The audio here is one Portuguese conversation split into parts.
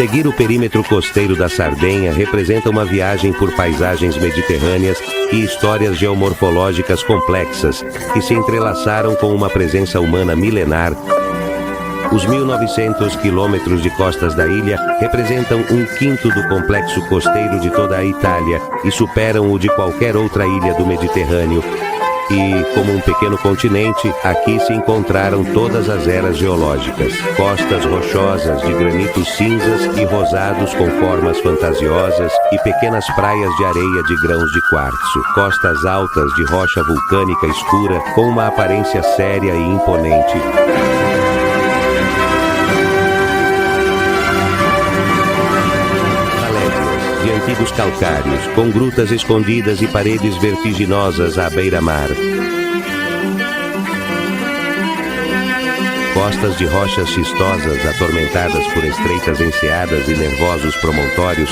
Seguir o perímetro costeiro da Sardenha representa uma viagem por paisagens mediterrâneas e histórias geomorfológicas complexas que se entrelaçaram com uma presença humana milenar. Os 1.900 quilômetros de costas da ilha representam 1/5 do complexo costeiro de toda a Itália e superam o de qualquer outra ilha do Mediterrâneo. E, como um pequeno continente, aqui se encontraram todas as eras geológicas. Costas rochosas de granitos cinzas e rosados com formas fantasiosas e pequenas praias de areia de grãos de quartzo. Costas altas de rocha vulcânica escura com uma aparência séria e imponente. De antigos calcários, com grutas escondidas e paredes vertiginosas à beira-mar. Costas de rochas schistosas atormentadas por estreitas enseadas e nervosos promontórios.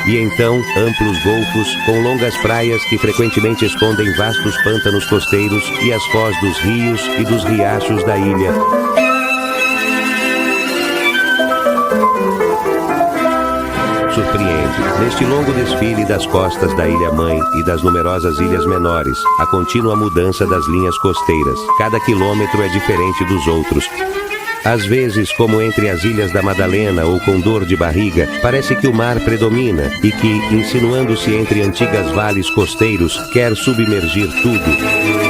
E então, amplos golfos com longas praias que frequentemente escondem vastos pântanos costeiros e as foz dos rios e dos riachos da ilha. Surpreende, neste longo desfile das costas da Ilha-Mãe e das numerosas ilhas menores, a contínua mudança das linhas costeiras. Cada quilômetro é diferente dos outros. Às vezes, como entre as ilhas da Madalena ou com dor de barriga, parece que o mar predomina e que, insinuando-se entre antigas vales costeiros, quer submergir tudo.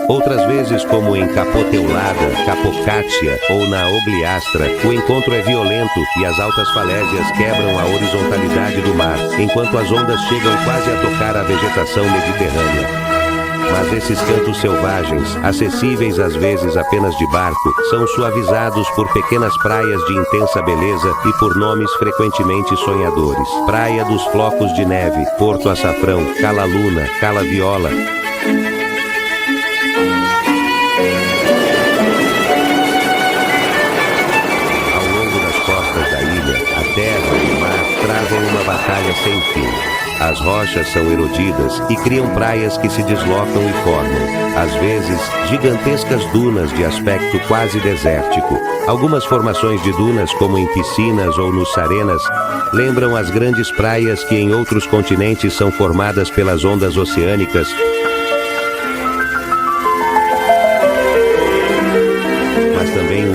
Outras vezes, como em Capoteulada, Capocátia ou na Ogliastra, o encontro é violento e as altas falésias quebram a horizontalidade do mar, enquanto as ondas chegam quase a tocar a vegetação mediterrânea. Mas esses cantos selvagens, acessíveis às vezes apenas de barco, são suavizados por pequenas praias de intensa beleza e por nomes frequentemente sonhadores. Praia dos Flocos de Neve, Porto Açafrão, Cala Luna, Cala Viola. A terra e o mar travem uma batalha sem fim. As rochas são erodidas e criam praias que se deslocam e formam, às vezes, gigantescas dunas de aspecto quase desértico. Algumas formações de dunas, como em piscinas ou nos sarenas, lembram as grandes praias que em outros continentes são formadas pelas ondas oceânicas.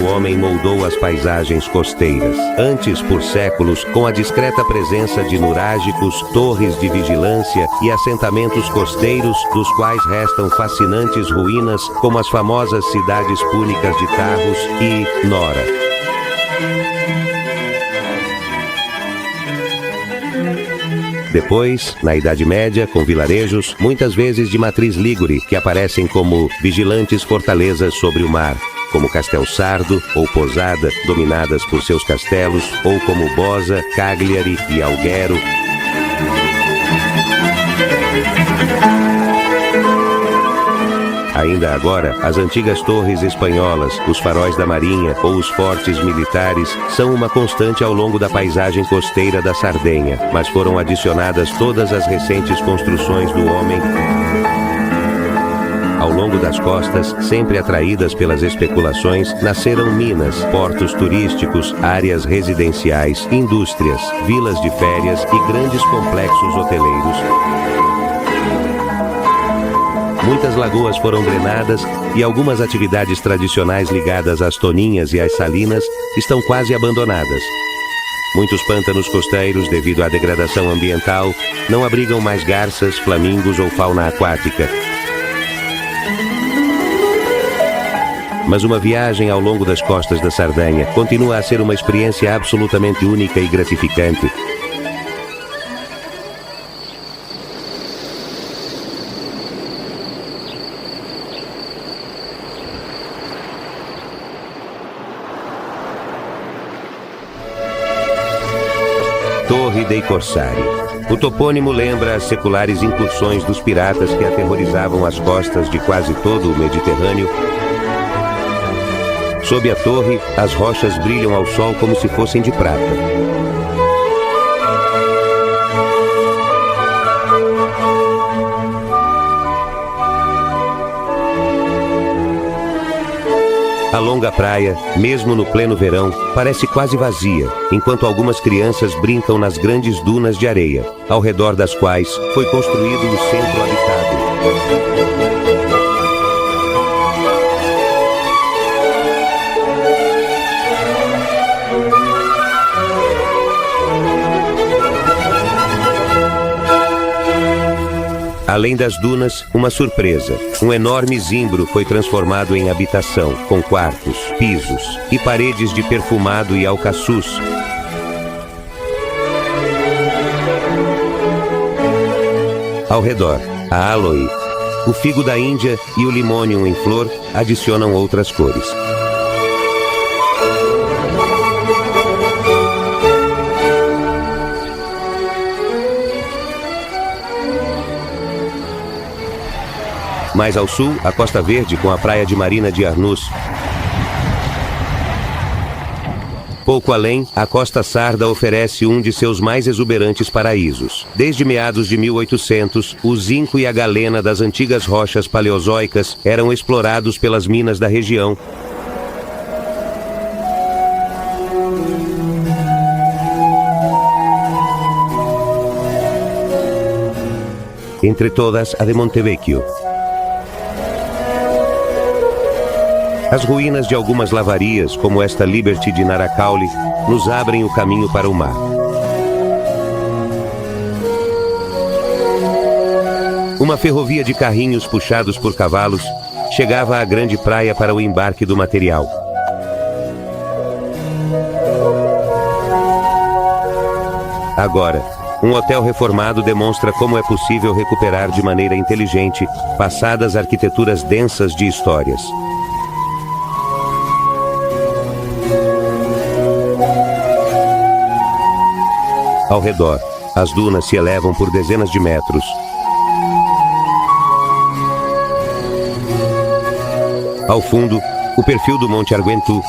O homem moldou as paisagens costeiras. Antes, por séculos, com a discreta presença de nurágicos, torres de vigilância e assentamentos costeiros, dos quais restam fascinantes ruínas, como as famosas cidades púnicas de Tarros e Nora. Depois, na Idade Média, com vilarejos, muitas vezes de matriz lígure, que aparecem como vigilantes fortalezas sobre o mar, como Castelsardo ou Posada, dominadas por seus castelos, ou como Bosa, Cagliari e Alghero. Ainda agora, as antigas torres espanholas, os faróis da marinha ou os fortes militares são uma constante ao longo da paisagem costeira da Sardenha, mas foram adicionadas todas as recentes construções do homem. Ao longo das costas, sempre atraídas pelas especulações, nasceram minas, portos turísticos, áreas residenciais, indústrias, vilas de férias e grandes complexos hoteleiros. Muitas lagoas foram drenadas e algumas atividades tradicionais ligadas às toninhas e às salinas estão quase abandonadas. Muitos pântanos costeiros, devido à degradação ambiental, não abrigam mais garças, flamingos ou fauna aquática. Mas uma viagem ao longo das costas da Sardenha continua a ser uma experiência absolutamente única e gratificante. Torre dei Corsari. O topônimo lembra as seculares incursões dos piratas que aterrorizavam as costas de quase todo o Mediterrâneo. Sob a torre, as rochas brilham ao sol como se fossem de prata. A longa praia, mesmo no pleno verão, parece quase vazia, enquanto algumas crianças brincam nas grandes dunas de areia, ao redor das quais foi construído o centro habitado. Além das dunas, uma surpresa. Um enorme zimbro foi transformado em habitação, com quartos, pisos e paredes de perfumado e alcaçuz. Ao redor, a aloe, o figo da Índia e o limônio em flor adicionam outras cores. Mais ao sul, a Costa Verde com a praia de Marina de Arnuz. Pouco além, a Costa Sarda oferece um de seus mais exuberantes paraísos. Desde meados de 1800, o zinco e a galena das antigas rochas paleozoicas eram explorados pelas minas da região. Entre todas, a de Montevecchio. As ruínas de algumas lavarias, como esta Liberty de Naracauli, nos abrem o caminho para o mar. Uma ferrovia de carrinhos puxados por cavalos chegava à grande praia para o embarque do material. Agora, um hotel reformado demonstra como é possível recuperar de maneira inteligente passadas arquiteturas densas de histórias. Ao redor, as dunas se elevam por dezenas de metros. Ao fundo, o perfil do Monte Arguentu.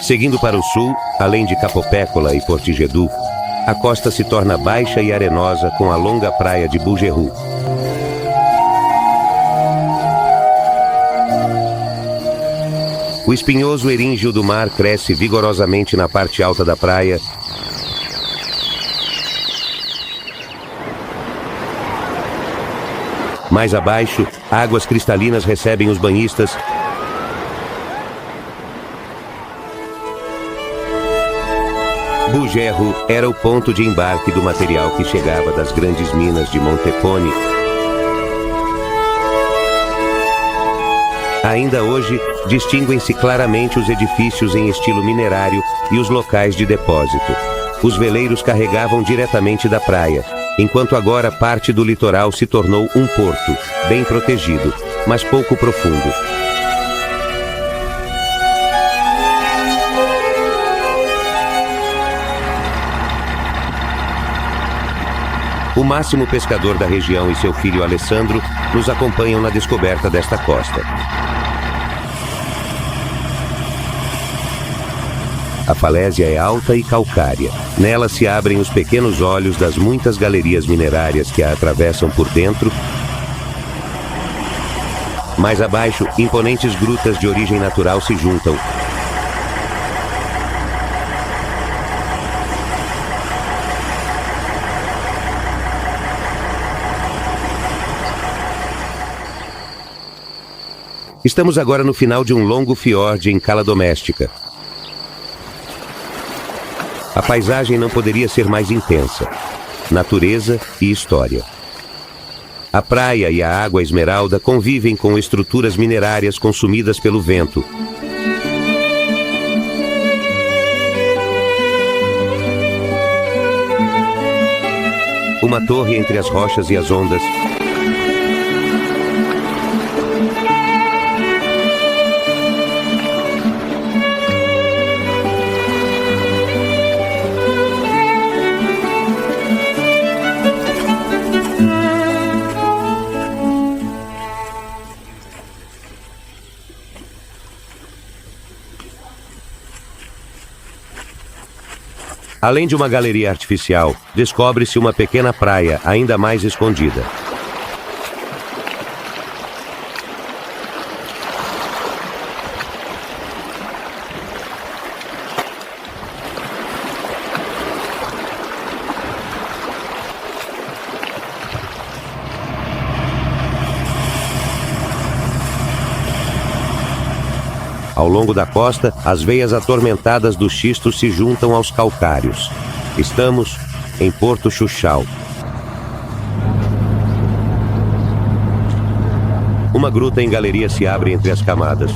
Seguindo para o sul, além de Capopécola e Portigedu, a costa se torna baixa e arenosa com a longa praia de Bougueroux. O espinhoso eríngio do mar cresce vigorosamente na parte alta da praia. Mais abaixo, águas cristalinas recebem os banhistas. Bougueroux era o ponto de embarque do material que chegava das grandes minas de Montepone. Ainda hoje, distinguem-se claramente os edifícios em estilo minerário e os locais de depósito. Os veleiros carregavam diretamente da praia, enquanto agora parte do litoral se tornou um porto, bem protegido, mas pouco profundo. O Máximo pescador da região e seu filho Alessandro nos acompanham na descoberta desta costa. A falésia é alta e calcária. Nela se abrem os pequenos olhos das muitas galerias minerárias que a atravessam por dentro. Mais abaixo, imponentes grutas de origem natural se juntam. Estamos agora no final de um longo fiord em Cala Doméstica. A paisagem não poderia ser mais intensa. Natureza e história. A praia e a água esmeralda convivem com estruturas minerárias consumidas pelo vento. Uma torre entre as rochas e as ondas. Além de uma galeria artificial, descobre-se uma pequena praia ainda mais escondida. Ao longo da costa, as veias atormentadas do xisto se juntam aos calcários. Estamos em Porto Xuxal. Uma gruta em galeria se abre entre as camadas.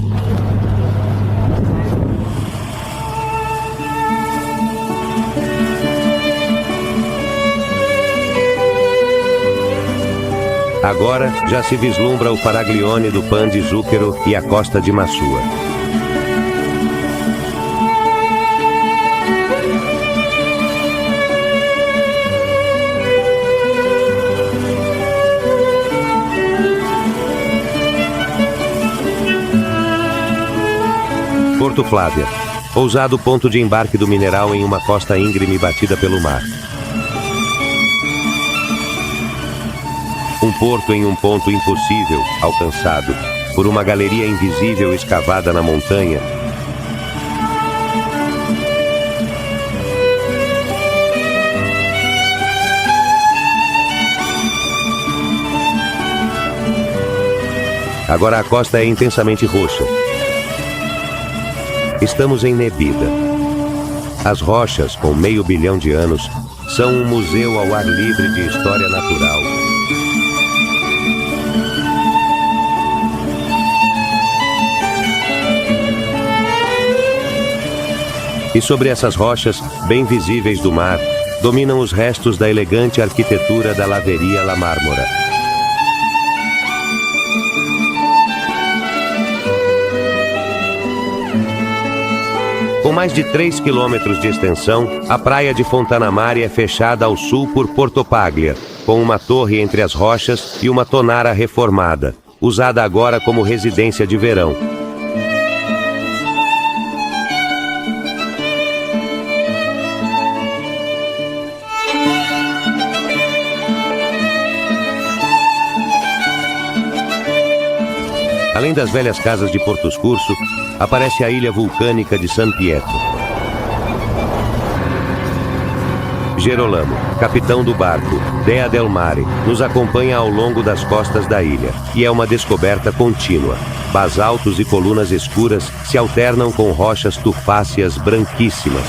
Agora já se vislumbra o Faraglione do Pan de Zúquero e a costa de Massua. Porto Flávia, ousado ponto de embarque do mineral em uma costa íngreme batida pelo mar. Um porto em um ponto impossível, alcançado por uma galeria invisível escavada na montanha. Agora a costa é intensamente roxa. Estamos em Nebida. As rochas, com 500 milhões de anos, são um museu ao ar livre de história natural. E sobre essas rochas, bem visíveis do mar, dominam os restos da elegante arquitetura da Laveria La Marmora. Com mais de 3 quilômetros de extensão, a praia de Fontanamari é fechada ao sul por Porto Paglia, com uma torre entre as rochas e uma tonara reformada, usada agora como residência de verão. Além das velhas casas de Porto Scurso, aparece a ilha vulcânica de San Pietro. Gerolamo, capitão do barco, Dea del Mare, nos acompanha ao longo das costas da ilha, e é uma descoberta contínua. Basaltos e colunas escuras se alternam com rochas tufáceas branquíssimas.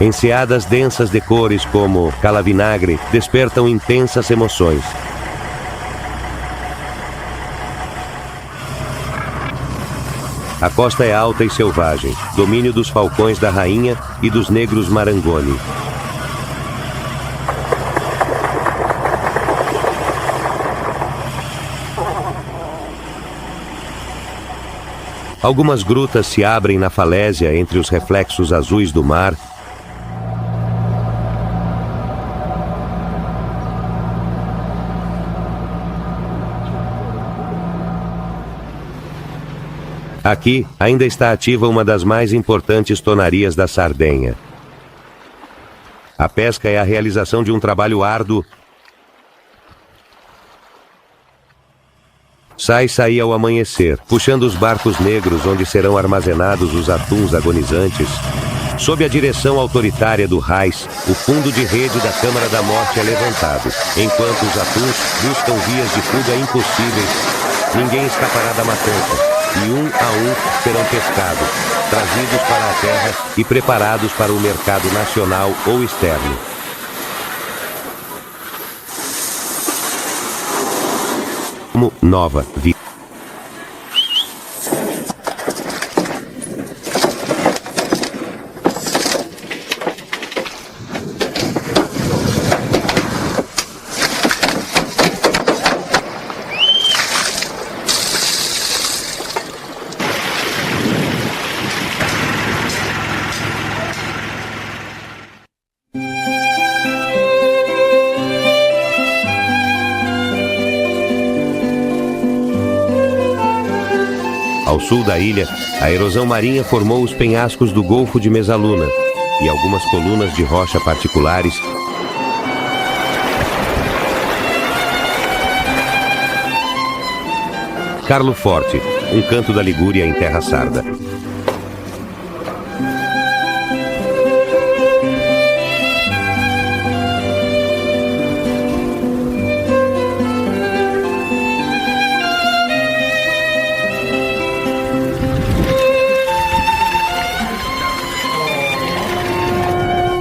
Enseadas densas de cores como calavinagre despertam intensas emoções. A costa é alta e selvagem, domínio dos falcões da rainha e dos negros marangoni. Algumas grutas se abrem na falésia entre os reflexos azuis do mar. Aqui, ainda está ativa uma das mais importantes tonarias da Sardenha. A pesca é a realização de um trabalho árduo. Sai ao amanhecer, puxando os barcos negros onde serão armazenados os atuns agonizantes. Sob a direção autoritária do Reis, o fundo de rede da Câmara da Morte é levantado, enquanto os atuns buscam vias de fuga impossíveis. Ninguém escapará da matança. E um a um serão pescados, trazidos para a terra e preparados para o mercado nacional ou externo. Como nova vida. Ao sul da ilha, a erosão marinha formou os penhascos do Golfo de Mesaluna e algumas colunas de rocha particulares. Carlo Forte, um canto da Ligúria em terra sarda.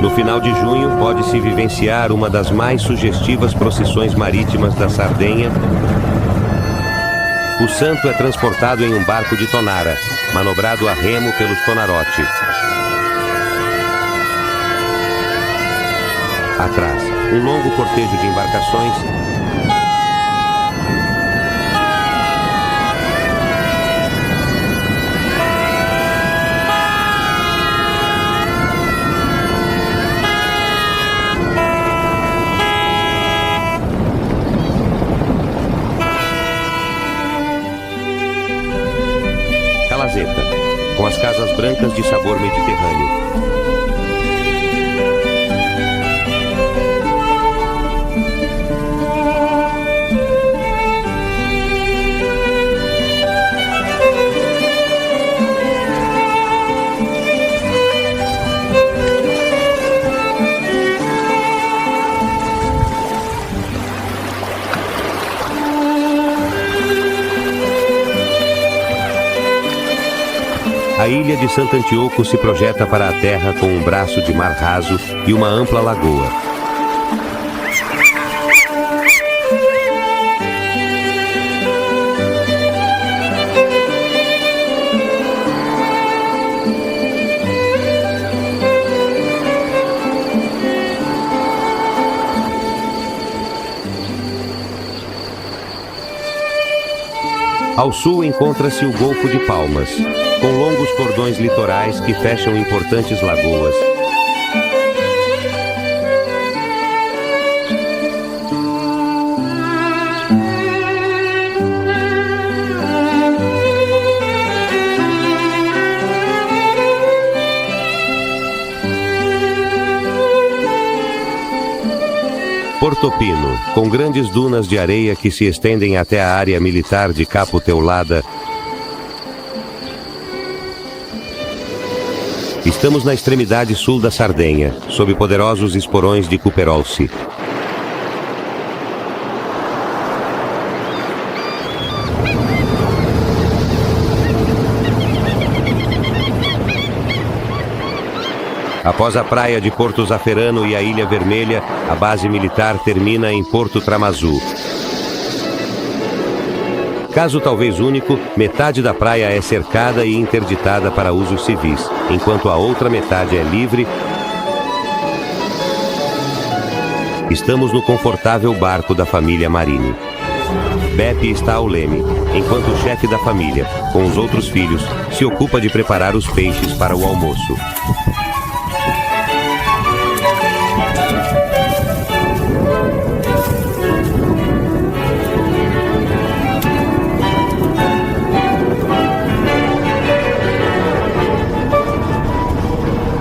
No final de junho, pode-se vivenciar uma das mais sugestivas procissões marítimas da Sardenha. O santo é transportado em um barco de tonara, manobrado a remo pelos tonarotti. Atrás, um longo cortejo de embarcações Calazeta, com as casas brancas de sabor mediterrâneo. A ilha de Santo Antioco se projeta para a terra com um braço de mar raso e uma ampla lagoa. Ao sul encontra-se o Golfo de Palmas, com longos cordões litorais que fecham importantes lagoas. Portopino, com grandes dunas de areia que se estendem até a área militar de Capo Teulada. Estamos na extremidade sul da Sardenha, sob poderosos esporões de Cuperolci. Após a praia de Porto Zafferano e a Ilha Vermelha, a base militar termina em Porto Tramazu. Caso talvez único, metade da praia é cercada e interditada para usos civis, enquanto a outra metade é livre. Estamos no confortável barco da família Marini. Beppe está ao leme, enquanto o chefe da família, com os outros filhos, se ocupa de preparar os peixes para o almoço.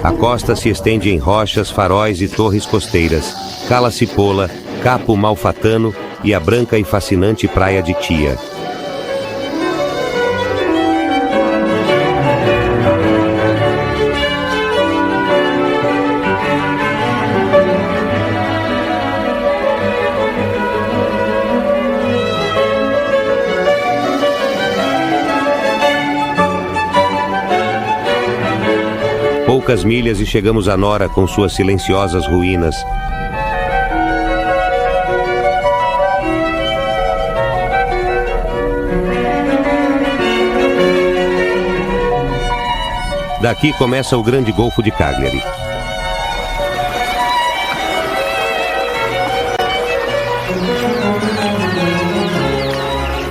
A costa se estende em rochas, faróis e torres costeiras, Cala Cipolla, Capo Malfatano e a branca e fascinante praia de Tia. Poucas milhas e chegamos a Nora com suas silenciosas ruínas. Daqui começa o grande Golfo de Cagliari.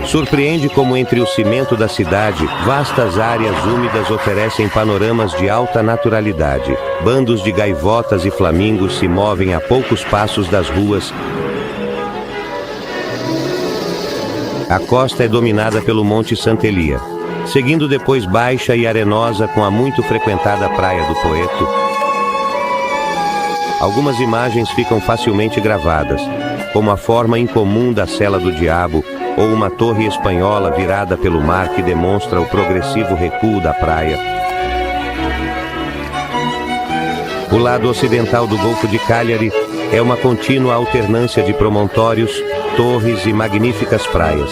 Surpreende como entre o cimento da cidade, vastas áreas úmidas oferecem panoramas de alta naturalidade. Bandos de gaivotas e flamingos se movem a poucos passos das ruas. A costa é dominada pelo Monte Sant'Elia, seguindo depois baixa e arenosa com a muito frequentada Praia do Poeto. Algumas imagens ficam facilmente gravadas, como a forma incomum da Cela do Diabo, ou uma torre espanhola virada pelo mar que demonstra o progressivo recuo da praia. O lado ocidental do Golfo de Cagliari é uma contínua alternância de promontórios, torres e magníficas praias.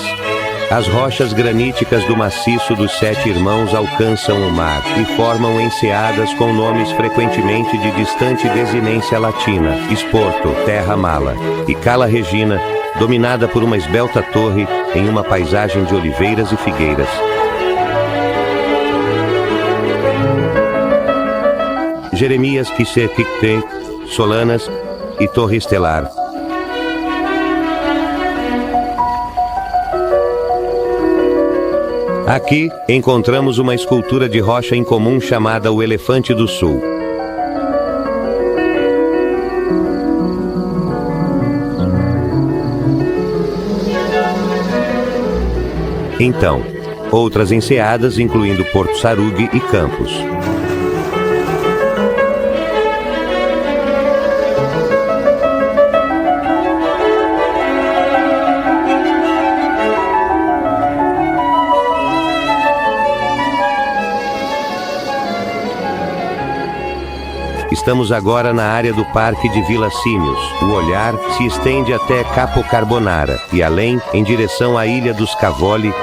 As rochas graníticas do maciço dos Sete Irmãos alcançam o mar e formam enseadas com nomes frequentemente de distante desinência latina: Esporto, Terra Mala, e Cala Regina, dominada por uma esbelta torre em uma paisagem de oliveiras e figueiras. Jeremias Quixeticte, Solanas e Torre Estelar. Aqui, encontramos uma escultura de rocha incomum chamada o Elefante do Sul. Então, outras enseadas, incluindo Porto Sarugue e Campos. Estamos agora na área do Parque de Vila Símios. O olhar se estende até Capo Carbonara e além, em direção à Ilha dos Cavoli.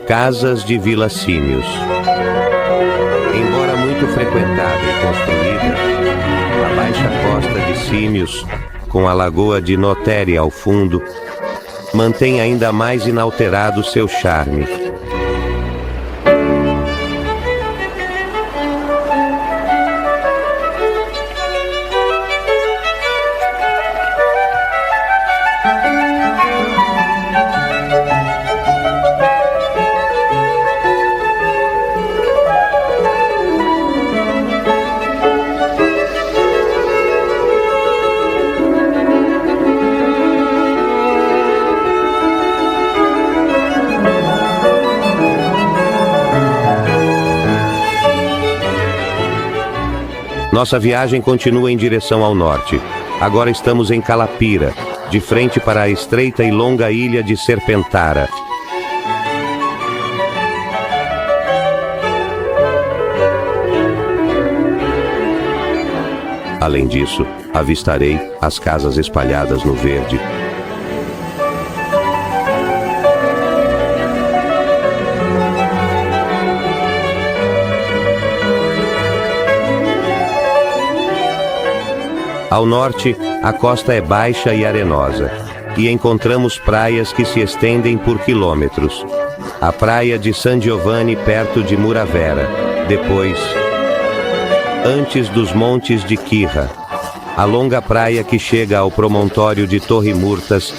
Casas de Vila Símios. Embora muito frequentada e construída, a baixa costa de Símios, com a lagoa de Notéria ao fundo, mantém ainda mais inalterado seu charme. Nossa viagem continua em direção ao norte. Agora estamos em Calapira, de frente para a estreita e longa ilha de Serpentara. Além disso, avistarei as casas espalhadas no verde. Ao norte, a costa é baixa e arenosa, e encontramos praias que se estendem por quilômetros. A praia de San Giovanni, perto de Muravera. Depois, antes dos montes de Quirra, a longa praia que chega ao promontório de Torre Murtas.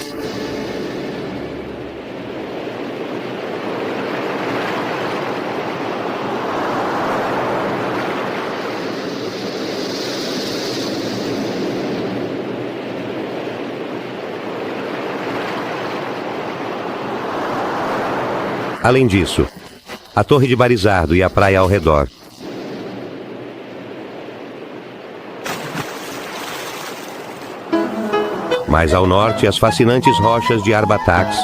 Além disso, a Torre de Barizardo e a praia ao redor. Mais ao norte, as fascinantes rochas de Arbatax.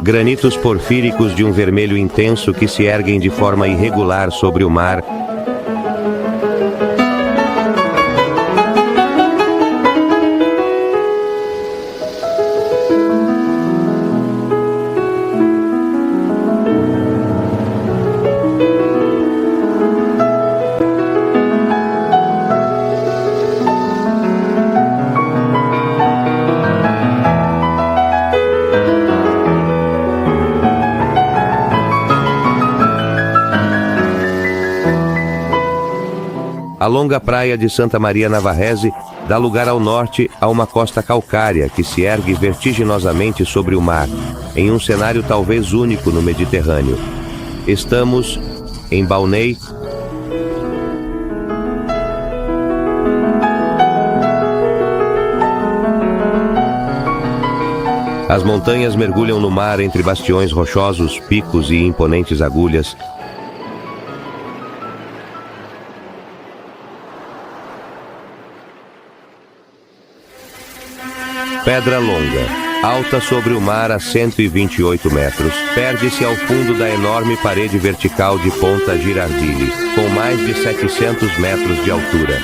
Granitos porfíricos de um vermelho intenso que se erguem de forma irregular sobre o mar. A longa praia de Santa Maria Navarrese dá lugar ao norte a uma costa calcária que se ergue vertiginosamente sobre o mar, em um cenário talvez único no Mediterrâneo. Estamos em Baunei. As montanhas mergulham no mar entre bastiões rochosos, picos e imponentes agulhas. Pedra Longa, alta sobre o mar a 128 metros, perde-se ao fundo da enorme parede vertical de Ponta Girardelli, com mais de 700 metros de altura.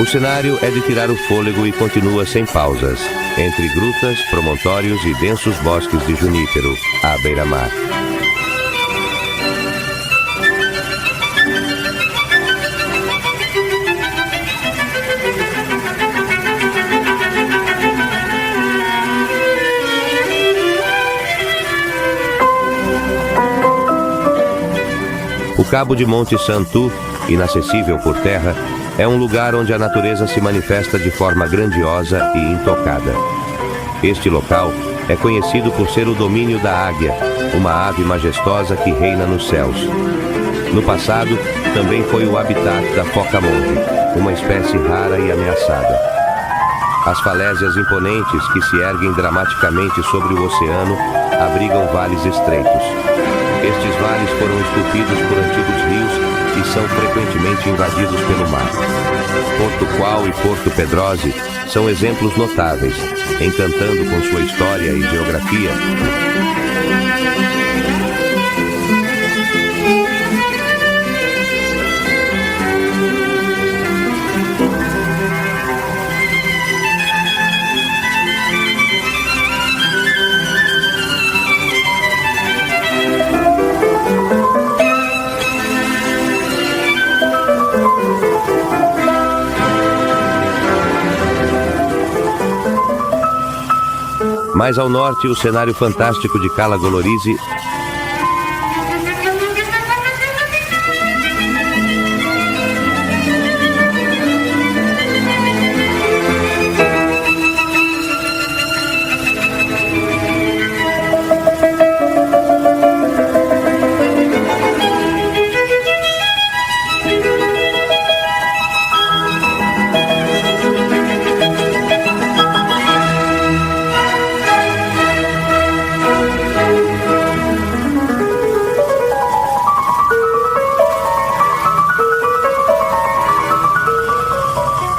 O cenário é de tirar o fôlego e continua sem pausas, entre grutas, promontórios e densos bosques de junípero, à beira-mar. O Cabo de Monte Santu, inacessível por terra, é um lugar onde a natureza se manifesta de forma grandiosa e intocada. Este local é conhecido por ser o domínio da águia, uma ave majestosa que reina nos céus. No passado, também foi o habitat da foca-monte, uma espécie rara e ameaçada. As falésias imponentes que se erguem dramaticamente sobre o oceano abrigam vales estreitos. Estes vales foram esculpidos por antigos rios e são frequentemente invadidos pelo mar. Porto Qual e Porto Pedrosa são exemplos notáveis, encantando com sua história e geografia. Mais ao norte, o cenário fantástico de Cala Golorisi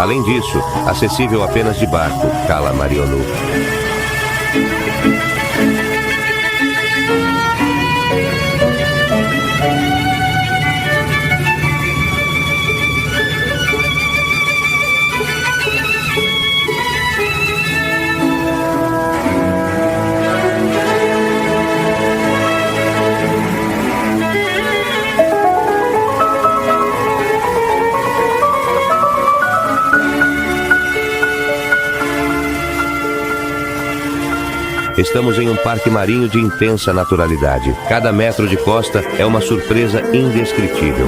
Além disso, acessível apenas de barco, Cala Marionu. Estamos em um parque marinho de intensa naturalidade. Cada metro de costa é uma surpresa indescritível.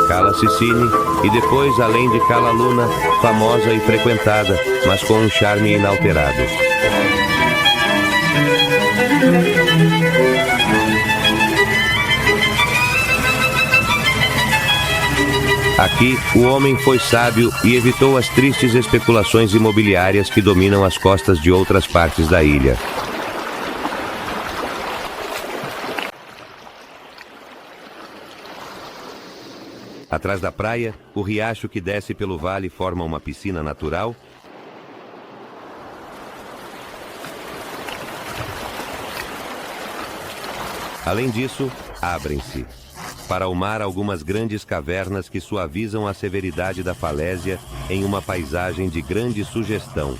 Cala Cicine e depois, além de Cala Luna, famosa e frequentada, mas com um charme inalterado. Aqui, o homem foi sábio e evitou as tristes especulações imobiliárias que dominam as costas de outras partes da ilha. Atrás da praia, o riacho que desce pelo vale forma uma piscina natural. Além disso, abrem-se para o mar algumas grandes cavernas que suavizam a severidade da falésia em uma paisagem de grande sugestão.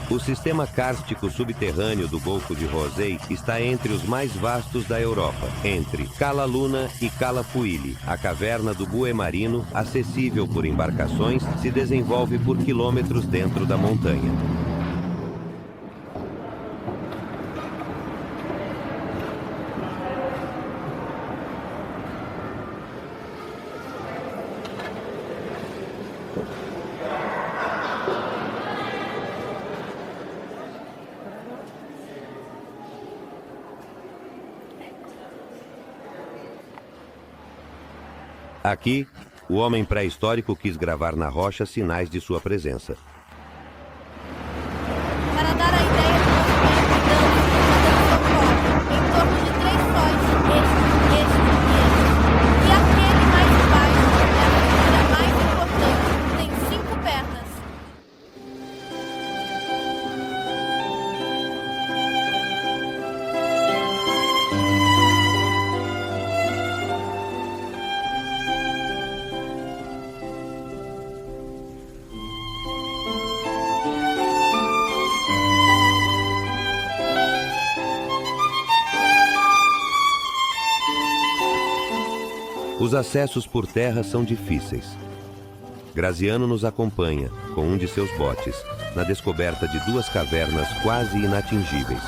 O sistema kárstico subterrâneo do Golfo de Rosei está entre os mais vastos da Europa, entre Cala Luna e Cala Fuili. A caverna do Bue Marino, acessível por embarcações, se desenvolve por quilômetros dentro da montanha. Aqui, O homem pré-histórico quis gravar na rocha sinais de sua presença. Para dar a ideia do movimento e danos em torno de 3 sóis, este. E aquele mais baixo é a figura mais importante, tem 5 pernas. Os acessos por terra são difíceis. Graziano nos acompanha, com um de seus botes, na descoberta de 2 cavernas quase inatingíveis.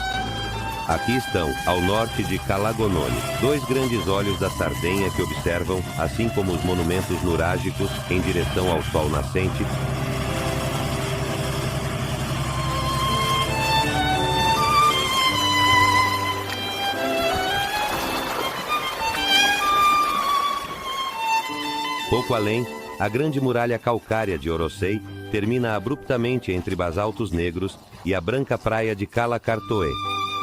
Aqui estão, ao norte de Calagonone, 2 grandes olhos da Sardenha que observam, assim como os monumentos nurágicos, em direção ao sol nascente. Pouco além, a grande muralha calcária de Orosei termina abruptamente entre basaltos negros e a branca praia de Cala Cartoé,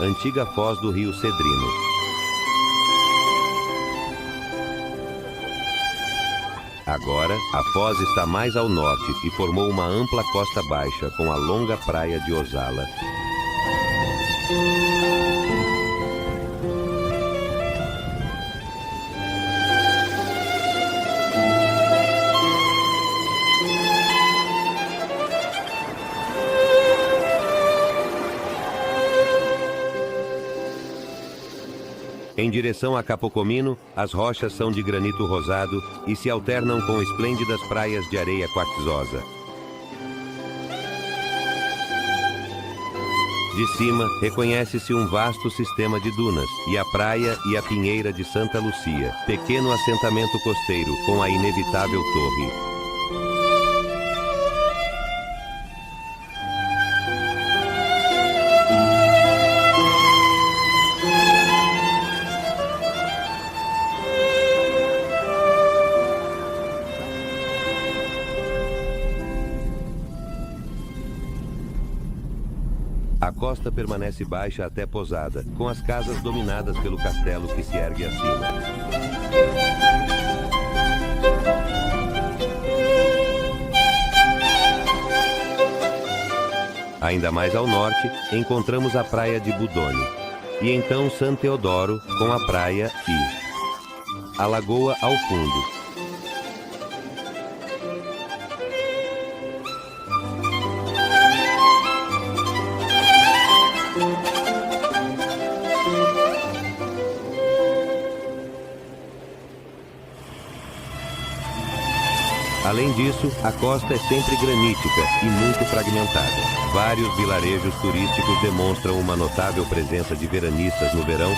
antiga foz do rio Cedrino. Agora, a foz está mais ao norte e formou uma ampla costa baixa com a longa praia de Ozala. Em direção a Capocomino, as rochas são de granito rosado e se alternam com esplêndidas praias de areia quartzosa. De cima, reconhece-se um vasto sistema de dunas, e a praia e a pinheira de Santa Lucia, pequeno assentamento costeiro com a inevitável torre. A costa permanece baixa até Posada, com as casas dominadas pelo castelo que se ergue acima. Ainda mais ao norte, encontramos a praia de Budone, e então San Teodoro com a praia e a lagoa ao fundo. Além disso, a costa é sempre granítica e muito fragmentada. Vários vilarejos turísticos demonstram uma notável presença de veranistas no verão.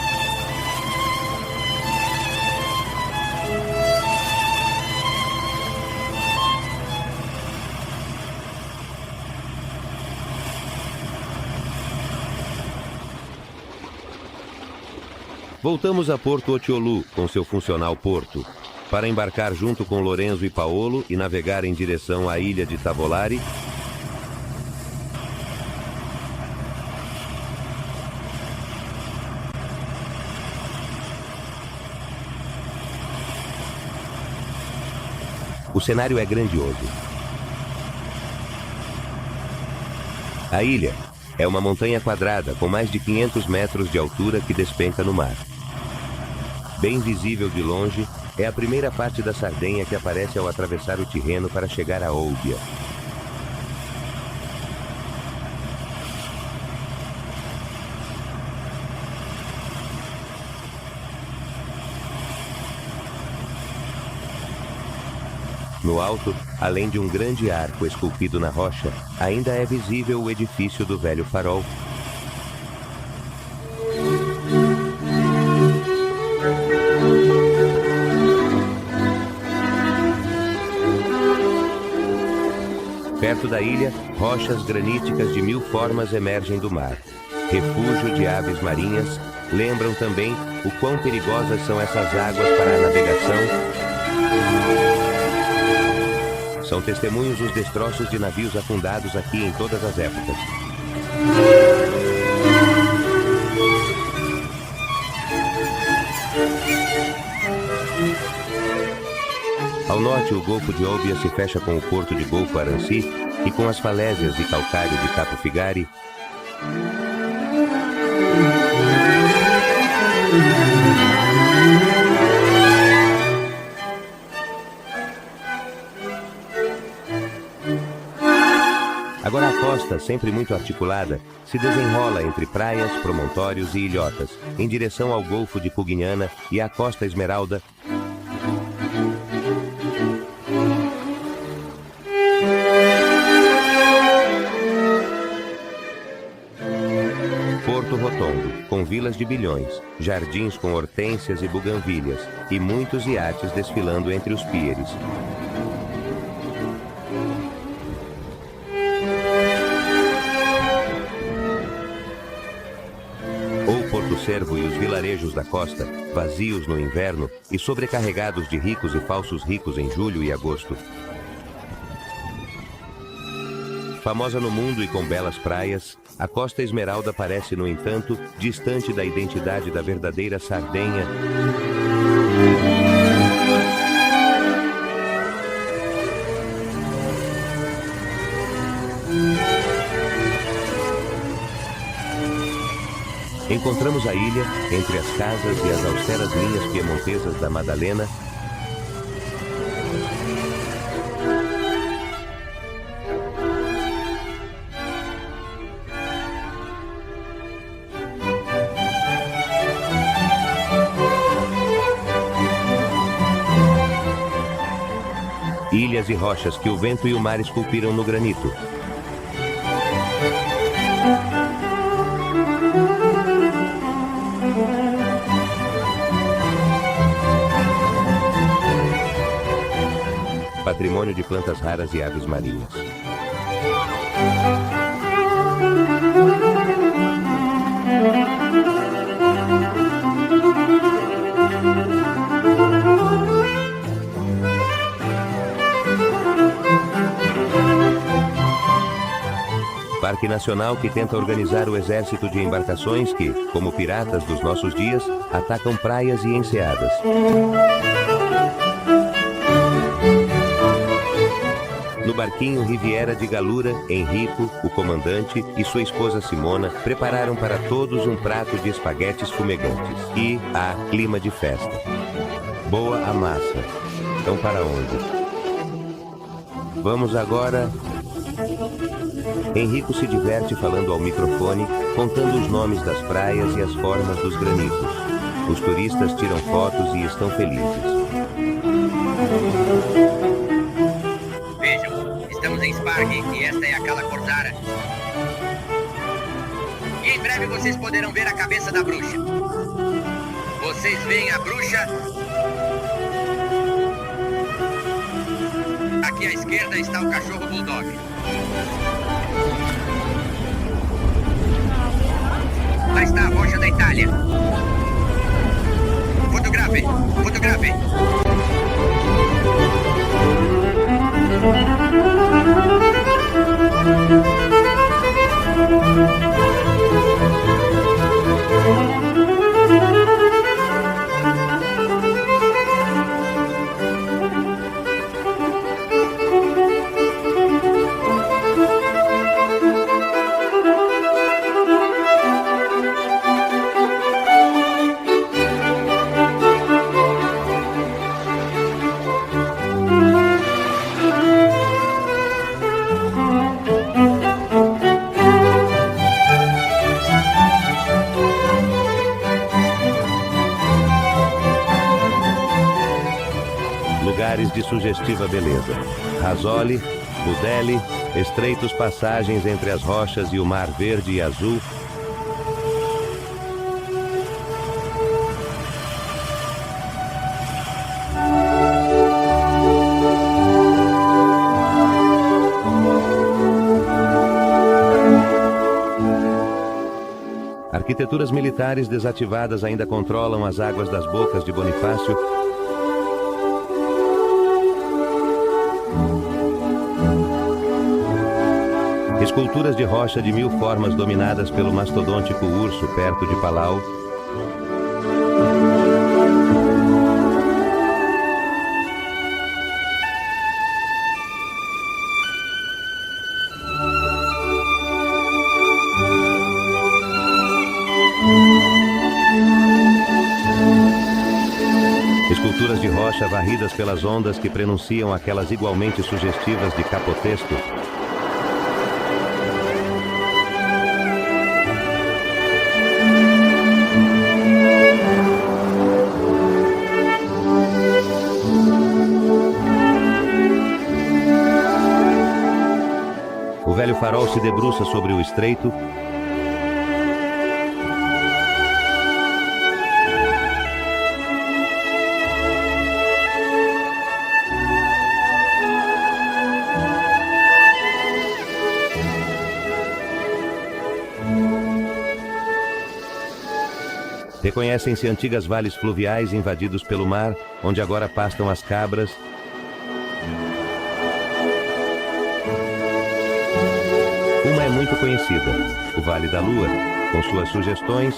Voltamos a Porto Otiolu com seu funcional porto, para embarcar junto com Lorenzo e Paolo e navegar em direção à ilha de Tavolari. O cenário é grandioso. A ilha é uma montanha quadrada com mais de 500 metros de altura que despenca no mar. Bem visível de longe, é a primeira parte da Sardenha que aparece ao atravessar o Tirreno para chegar a Olbia. No alto, além de um grande arco esculpido na rocha, ainda é visível o edifício do velho farol. Perto da ilha, rochas graníticas de 1000 formas emergem do mar. Refúgio de aves marinhas, lembram também o quão perigosas são essas águas para a navegação. São testemunhos os destroços de navios afundados aqui em todas as épocas. Ao norte, o Golfo de Olbia se fecha com o porto de Golfo Aranci e com as falésias de calcário de Capo Figari. Agora a costa, sempre muito articulada, se desenrola entre praias, promontórios e ilhotas, em direção ao Golfo de Pugnana e à Costa Esmeralda. Porto Rotondo, com vilas de bilhões, jardins com hortênsias e buganvílias, e muitos iates desfilando entre os píeres. Porto Cervo e os vilarejos da costa, vazios no inverno e sobrecarregados de ricos e falsos ricos em julho e agosto. Famosa no mundo e com belas praias, a Costa Esmeralda parece, no entanto, distante da identidade da verdadeira Sardenha. Encontramos a ilha, entre as casas e as austeras linhas piemontesas da Madalena. Ilhas e rochas que o vento e o mar esculpiram no granito. Patrimônio de plantas raras e aves marinhas. Parque Nacional que tenta organizar o exército de embarcações que, como piratas dos nossos dias, atacam praias e enseadas. No barquinho Riviera de Galura, Henrico, o comandante, e sua esposa Simona prepararam para todos um prato de espaguetes fumegantes. E há clima de festa. Boa a massa. Então para onde? Vamos agora... Henrico se diverte falando ao microfone, contando os nomes das praias e as formas dos granitos. Os turistas tiram fotos e estão felizes. Vejam, estamos em Sparg e esta é a Cala Cortara. E em breve vocês poderão ver a cabeça da bruxa. Vocês veem a bruxa? Aqui à esquerda está o cachorro bulldog. Lá está a rocha da Itália. Fotografem, fotografem. Lugares de sugestiva beleza. Rasole, Budeli, estreitos passagens entre as rochas e o mar verde e azul. Arquiteturas militares desativadas ainda controlam as águas das bocas de Bonifácio. Esculturas de rocha de 1000 formas dominadas pelo mastodôntico urso perto de Palau. Esculturas de rocha varridas pelas ondas que prenunciam aquelas igualmente sugestivas de Capotesto. O velho farol se debruça sobre o estreito. Reconhecem-se antigas vales fluviais invadidos pelo mar, onde agora pastam as cabras. Uma é muito conhecida, o Vale da Lua, com suas sugestões,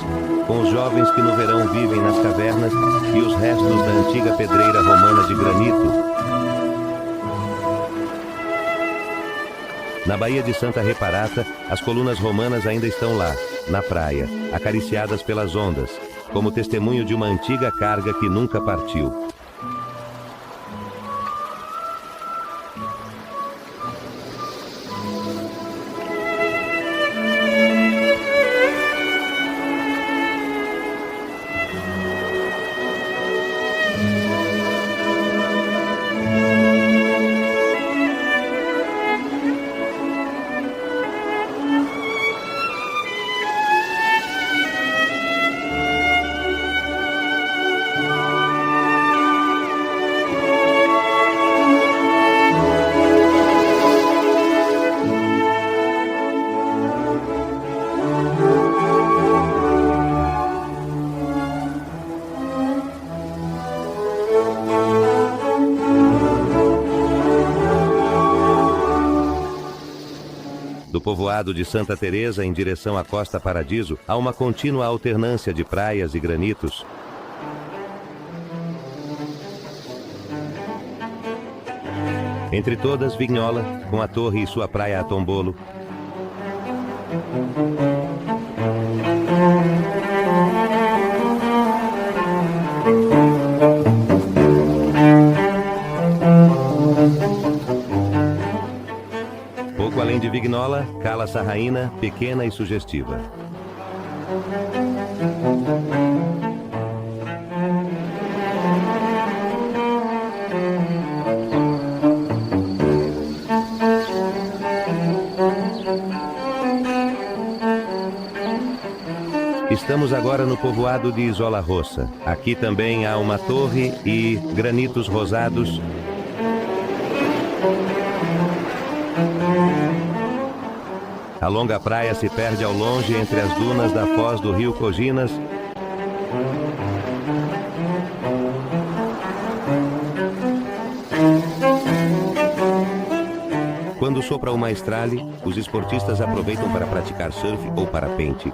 com os jovens que no verão vivem nas cavernas e os restos da antiga pedreira romana de granito. Na Baía de Santa Reparata, as colunas romanas ainda estão lá, na praia, acariciadas pelas ondas, como testemunho de uma antiga carga que nunca partiu. Do povoado de Santa Teresa em direção à Costa Paradiso, há uma contínua alternância de praias e granitos. Entre todas, Vignola, com a torre e sua praia a tombolo. Pouco além de Vignola, Cala Sarraína, pequena e sugestiva. Estamos agora no povoado de Isola Rossa. Aqui também há uma torre e granitos rosados. A longa praia se perde ao longe entre as dunas da foz do rio Coginas. Quando sopra uma estrale, os esportistas aproveitam para praticar surf ou parapente.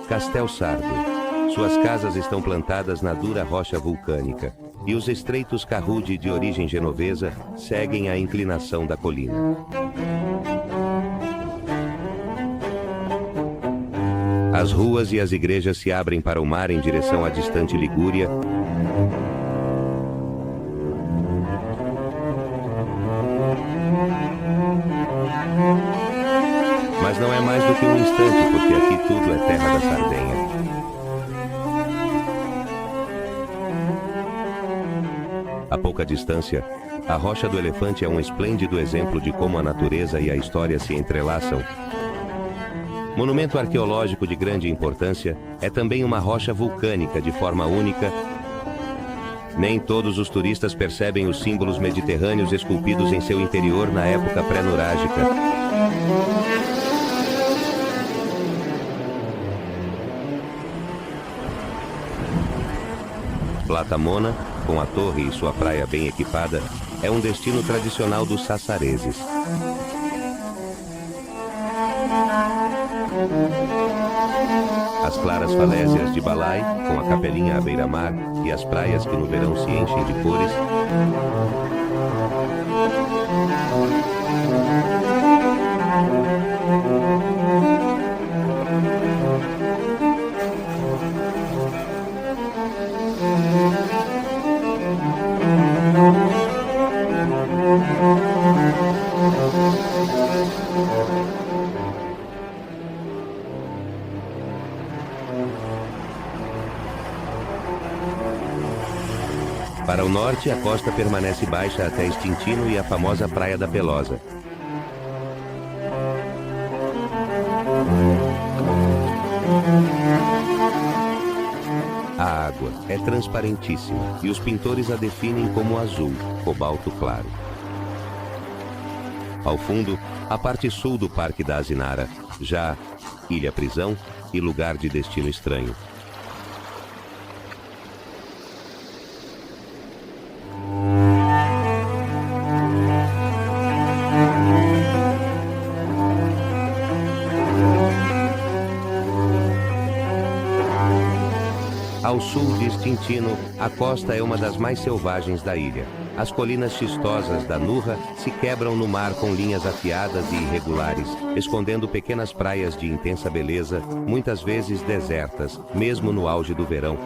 Castel Sardo. Suas casas estão plantadas na dura rocha vulcânica e os estreitos Carrude de origem genovesa seguem a inclinação da colina. As ruas e as igrejas se abrem para o mar em direção à distante Ligúria. Mas não é mais do que um instante, porque aqui tudo é terra da Sardenha. A pouca distância, a Rocha do Elefante é um esplêndido exemplo de como a natureza e a história se entrelaçam. Monumento arqueológico de grande importância, é também uma rocha vulcânica de forma única, Nem todos os turistas percebem os símbolos mediterrâneos esculpidos em seu interior na época pré-nurágica. Platamona, com a torre e sua praia bem equipada, é um destino tradicional dos sassareses. As claras falésias de Balai, com a capelinha à beira-mar e as praias que no verão se enchem de cores, para o norte, a costa permanece baixa até Estintino e a famosa Praia da Pelosa. A água é transparentíssima e os pintores a definem como azul, cobalto claro. Ao fundo, a parte sul do Parque da Asinara, já Ilha Prisão e lugar de destino estranho. Ao sul de Estintino, a costa é uma das mais selvagens da ilha. As colinas xistosas da Nurra se quebram no mar com linhas afiadas e irregulares, escondendo pequenas praias de intensa beleza, muitas vezes desertas, mesmo no auge do verão.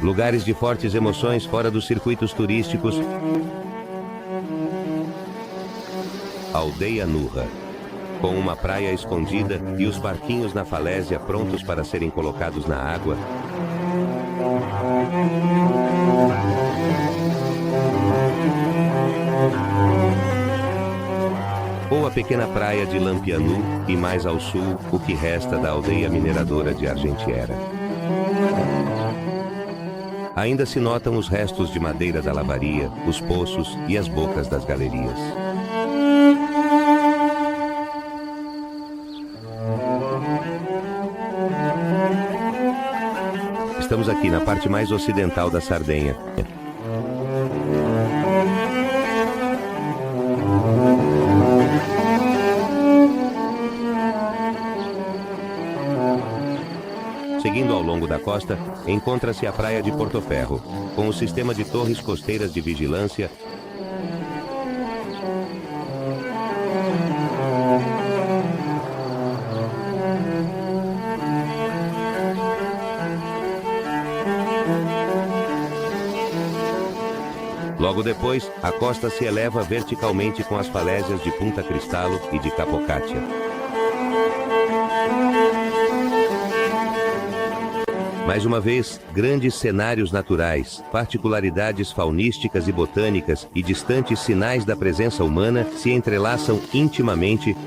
Lugares de fortes emoções fora dos circuitos turísticos. Aldeia Nurra, com uma praia escondida e os barquinhos na falésia prontos para serem colocados na água. Ou a pequena praia de Lampianu e mais ao sul, o que resta da aldeia mineradora de Argentiera. Ainda se notam os restos de madeira da lavaria, os poços e as bocas das galerias. Estamos aqui na parte mais ocidental da Sardenha. Seguindo ao longo da costa, encontra-se a praia de Portoferro, com o sistema de torres costeiras de vigilância, Logo depois, a costa se eleva verticalmente com as falésias de Punta Cristalo e de Capocatia. Mais uma vez, grandes cenários naturais, particularidades faunísticas e botânicas e distantes sinais da presença humana se entrelaçam intimamente.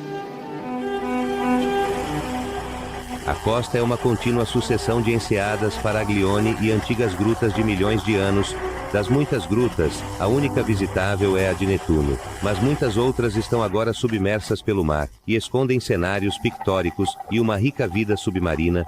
A costa é uma contínua sucessão de enseadas, Faraglione e antigas grutas de milhões de anos. Das muitas grutas, a única visitável é a de Netuno, mas muitas outras estão agora submersas pelo mar e escondem cenários pictóricos e uma rica vida submarina.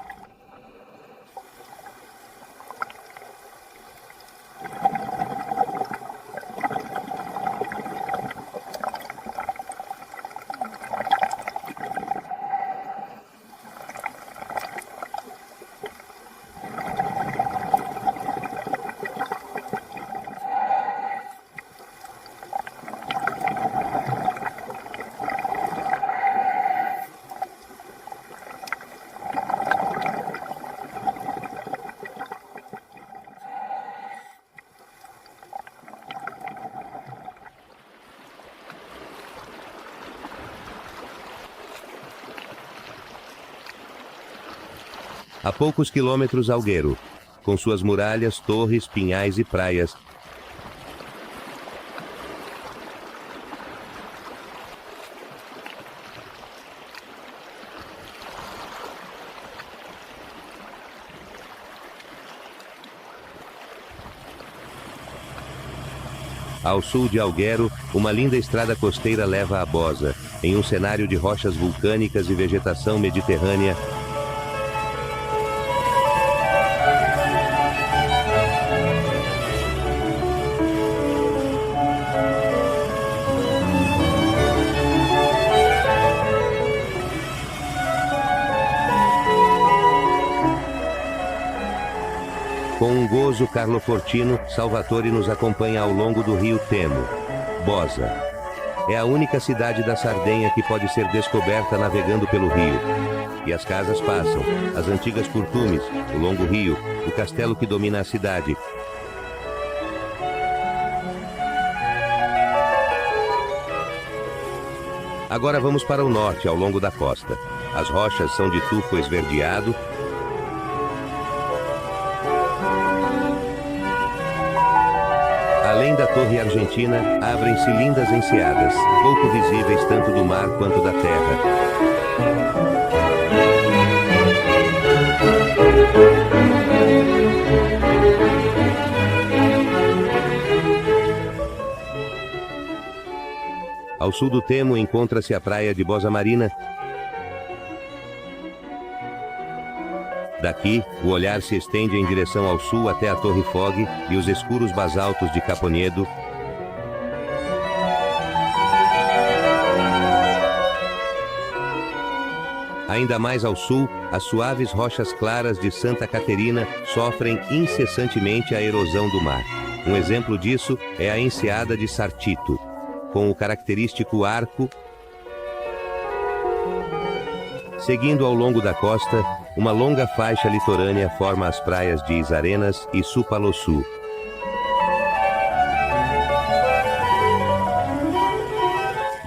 A poucos quilômetros Algueiro, com suas muralhas, torres, pinhais e praias. Ao sul de Alghero, uma linda estrada costeira leva a Bosa, em um cenário de rochas vulcânicas e vegetação mediterrânea. Com um gozo carlofortino, Salvatore nos acompanha ao longo do rio Temo. Bosa é a única cidade da Sardenha que pode ser descoberta navegando pelo rio. E as casas passam, as antigas curtumes, o longo rio, o castelo que domina a cidade. Agora vamos para o norte, ao longo da costa. As rochas são de tufo esverdeado. Além da Torre Argentina, abrem-se lindas enseadas, pouco visíveis tanto do mar quanto da terra. Ao sul do Temo encontra-se a praia de Bosa Marina. Daqui, o olhar se estende em direção ao sul até a Torre Fog e os escuros basaltos de Caponiedo. Ainda mais ao sul, as suaves rochas claras de Santa Caterina sofrem incessantemente a erosão do mar. Um exemplo disso é a enseada de Sartito, com o característico arco. Seguindo ao longo da costa, uma longa faixa litorânea forma as praias de Isarenas e Supalosu.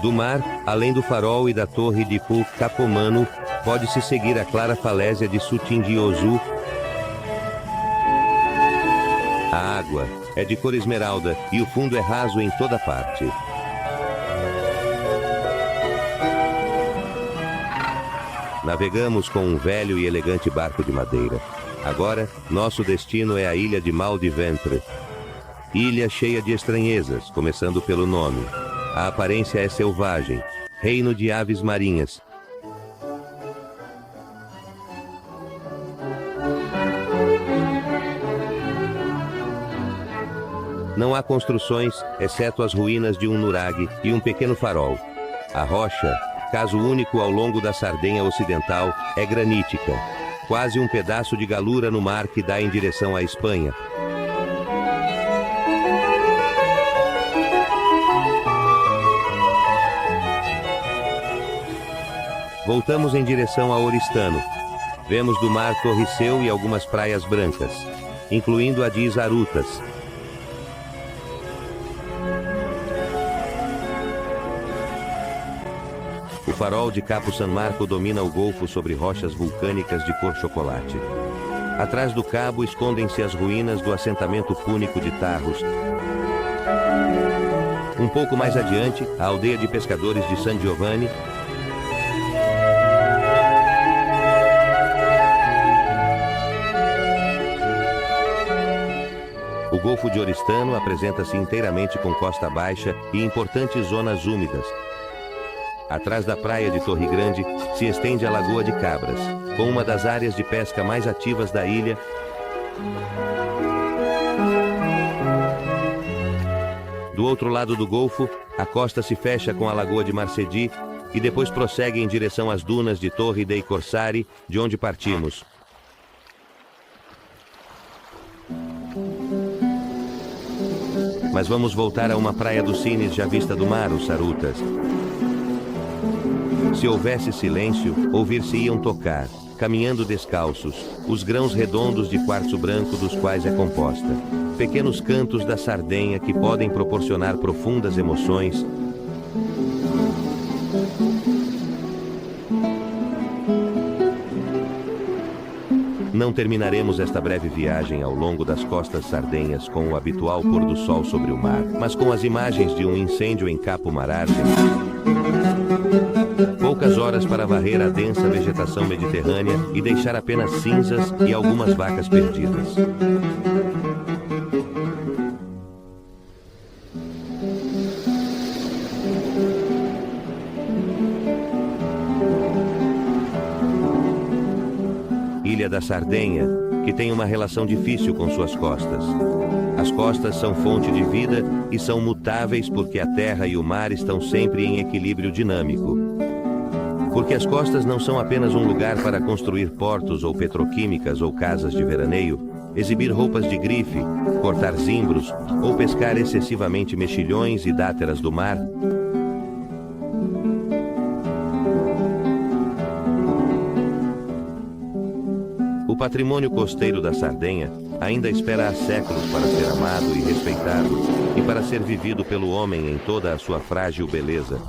Do mar, além do farol e da torre de Capomano, pode-se seguir a clara falésia de Sutingiozu. A água é de cor esmeralda e o fundo é raso em toda parte. Navegamos com um velho e elegante barco de madeira. Agora, nosso destino é a ilha de Mal de Ventre. Ilha cheia de estranhezas, começando pelo nome. A aparência é selvagem, reino de aves marinhas. Não há construções, exceto as ruínas de um nurag e um pequeno farol. A rocha, caso único ao longo da Sardenha Ocidental, é granítica, quase um pedaço de galura no mar que dá em direção à Espanha. Voltamos em direção a Oristano. Vemos do mar Torriceu e algumas praias brancas, incluindo a de Isarutas. O farol de Capo San Marco domina o golfo sobre rochas vulcânicas de cor chocolate. Atrás do cabo escondem-se as ruínas do assentamento púnico de Tarros. Um pouco mais adiante, a aldeia de pescadores de San Giovanni. O Golfo de Oristano apresenta-se inteiramente com costa baixa e importantes zonas úmidas. Atrás da praia de Torre Grande se estende a Lagoa de Cabras, com uma das áreas de pesca mais ativas da ilha. Do outro lado do golfo, a costa se fecha com a Lagoa de Marcedi e depois prossegue em direção às dunas de Torre dei Corsari, de onde partimos. Mas vamos voltar a uma praia dos Cines já vista do mar, os Sarutas. Se houvesse silêncio, ouvir-se-iam tocar, caminhando descalços, os grãos redondos de quartzo branco dos quais é composta. Pequenos cantos da Sardenha que podem proporcionar profundas emoções. Não terminaremos esta breve viagem ao longo das costas sardenhas com o habitual pôr do sol sobre o mar, mas com as imagens de um incêndio em Capo Mararge. Poucas horas para varrer a densa vegetação mediterrânea e deixar apenas cinzas e algumas vacas perdidas. Ilha da Sardenha, que tem uma relação difícil com suas costas. As costas são fonte de vida e são mutáveis porque a terra e o mar estão sempre em equilíbrio dinâmico. Porque as costas não são apenas um lugar para construir portos ou petroquímicas ou casas de veraneio, exibir roupas de grife, cortar zimbros ou pescar excessivamente mexilhões e dáteras do mar. O patrimônio costeiro da Sardenha ainda espera há séculos para ser amado e respeitado e para ser vivido pelo homem em toda a sua frágil beleza.